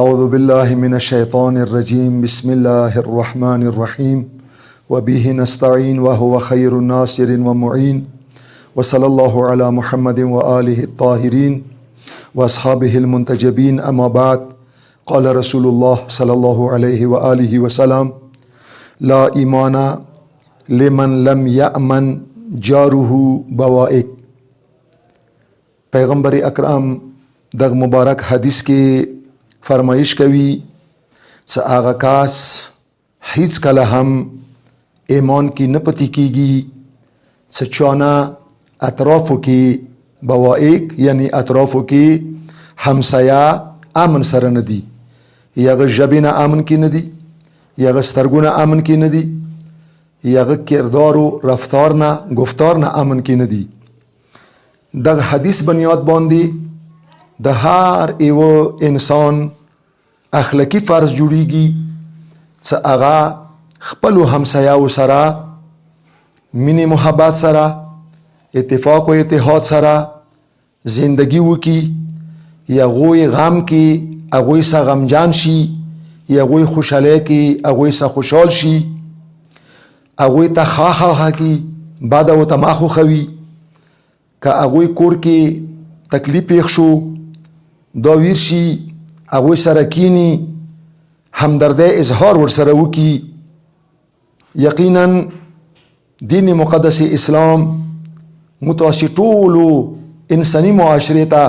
أعوذ بالله من الشيطان الرجيم بسم الله الرحمن الرحيم وبه نستعين وهو خير الناصر ومعين وصلى الله على محمد وآله الطاهرين وأصحابه المنتجبين أما بعد قال رسول الله صلى الله عليه وآله وسلم لا إيمان لمن لم يأمن جاره بوائق. پیغمبر اکرم دغ مبارک حدیث کې فرمایش کوي چې هغه کاس هیڅ کله هم ایمان کې نه پتی کیږي چې چانه اطرافو کې بوائق یعنی اطرافو کې همسایا امن سره نه دي، یغه ژبې نه امن کې نه دي، یغه سترګو نه امن کې نه دي، یغه کردار و رفتار نه گفتار نه امن کې نه دي. دغه حدیث بنیاد باندې د هر یو انسان اخلاقی فرض جوړیږي چې هغه خپل همسایاو سره مینې محبت سره اتفاق و اتحاد سره زندگی وکي، یا غوی غم کې هغوی سره غمجان شي، یا غوی خوشحالی کې هغوی سره خوشحال شي، هغوی ته خواخه کي بد او ته خوښوي. که هغوی کور کې تکلیف پیښ شو دا ویر شي هغوی سره کینی همدردی اظهار ورسره وکي. یقینا دین مقدس اسلام متوسط ټولو انسانی معاشره ته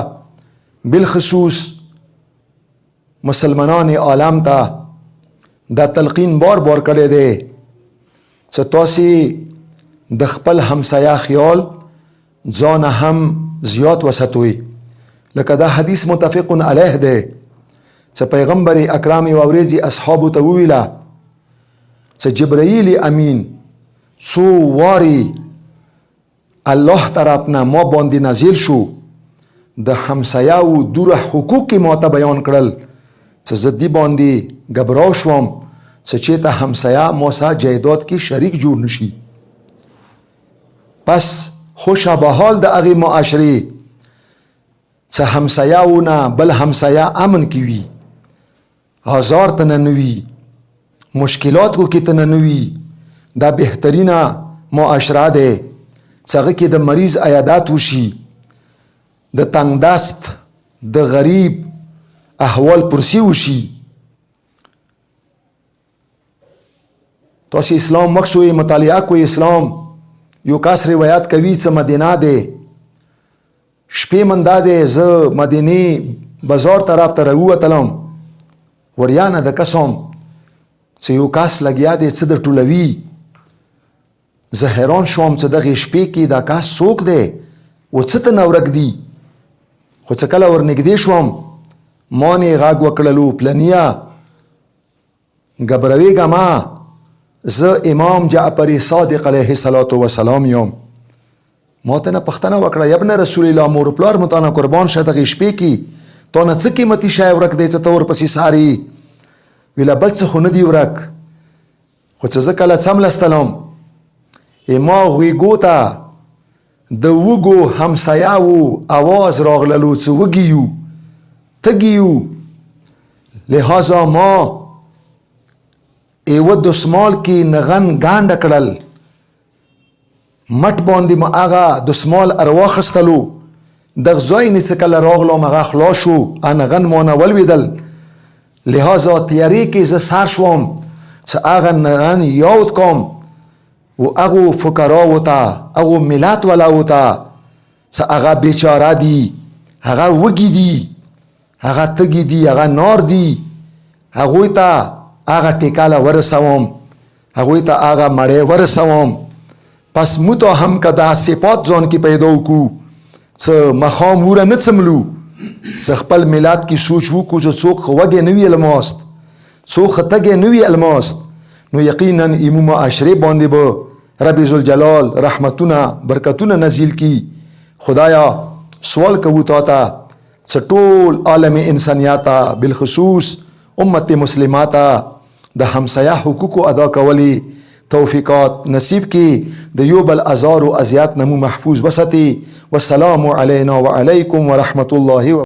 بالخصوص مسلمانان عالم ته دا تلقین بار بار کړی دی چې تاسې د خپل همسایه خیال ځان هم زیات وساتوي. لکه دا حدیث متفق علیه دی چې پیغمبر اکرم یو ورځ اصحابو ته وویله چې جبرائیل امین څو واري الله طرف نه ما باندې نازل شو، د همسایه‌و دوره حقوق کې ما ته بیان کړل چې زه دې باندې ګبرا شوم چې چېرته همسایه ما سره جایداد کې شریک جوړ نشي. پس خوشا به حال د هغې معاشرې چې همسایه‌و نه بل همسایه امن کې وي، آزار ته نه وي، مشکلاتو کې ته نه وي. دا بهترینه معاشره دی چې هغه کې د مریض عیادت وشي، د تنگ دست د غریب احوال پرسی وشي. تاسې اسلام مخ مطالعه کوئ. اسلام یو کس روایت کوي چې مدینه دی، شپې منده دی، زه مدینې بازار طرف ته راووتلم، وریانه د کسم چې یو کس لګیا دی څه د ټولوي. زه حیران شوم چې دغې شپې کې دا کس څوک دی و څه ته نه ورک دی. خو چې کله ورنږدې شوم ما نه یې غږ وکړلو پلنیه ګبروېږه ما، زه امام جعفر صادق علیه الصلاة والسلام یم. ما ته نه پوښتنه وکړه یا ابن رسول الله مور پلار مو تانه قربان شه دغې شپې کې تا نه څه قیمتي شی ورک دی چې ته ورپسې ساري؟ ویله بل څه خو نه دی ورک، خو چې زه کله څملستلم ما غویګو ته د وږو همسایه‌و اواز راغللو چې وږي یو تږي یو، لهذا ما ایوه دسمال کې نغن ګانډه کړل، مټ باندې ما هغه دسمال ارواخستلو، دغه ځای نه چې کله راغلم هغه خلاص شو، نغن ما نه ولوېدل. لهذا تیارې کې زه سر شوم چې هغه نغن یاد کوم و هغو فقراو ته هغو ملت ولاو ته چې هغه بیچاره دي، هغه وږي دي، هغه تږي دي، هغه نار دي، هغوی ته هغه ټیکاله ورسوم، هغوی ته هغه مړی ورسوم. پس مو ته هم که دا صفات ځان کې پیدا وکړو چې مخام وره نه څملو، چې خپل ملت کې سوچ وکړو چې څوک خو وږی نه وي الماست، څوک خو تږی نه وي الماست، نو یقینا ایمو معاشرې باندې به رب ذوالجلال رحمتونه برکتونه نازل کی. خدایا سوال کوو تا ته چې ټول عالم انسانیت بالخصوص امت مسلمات د همسایه حقوق ادا کولی توفیقات نصیب کی، د یو بل ازار و اذیات نمو محفوظ وساتي. والسلام علینا و علیکم و رحمت الله.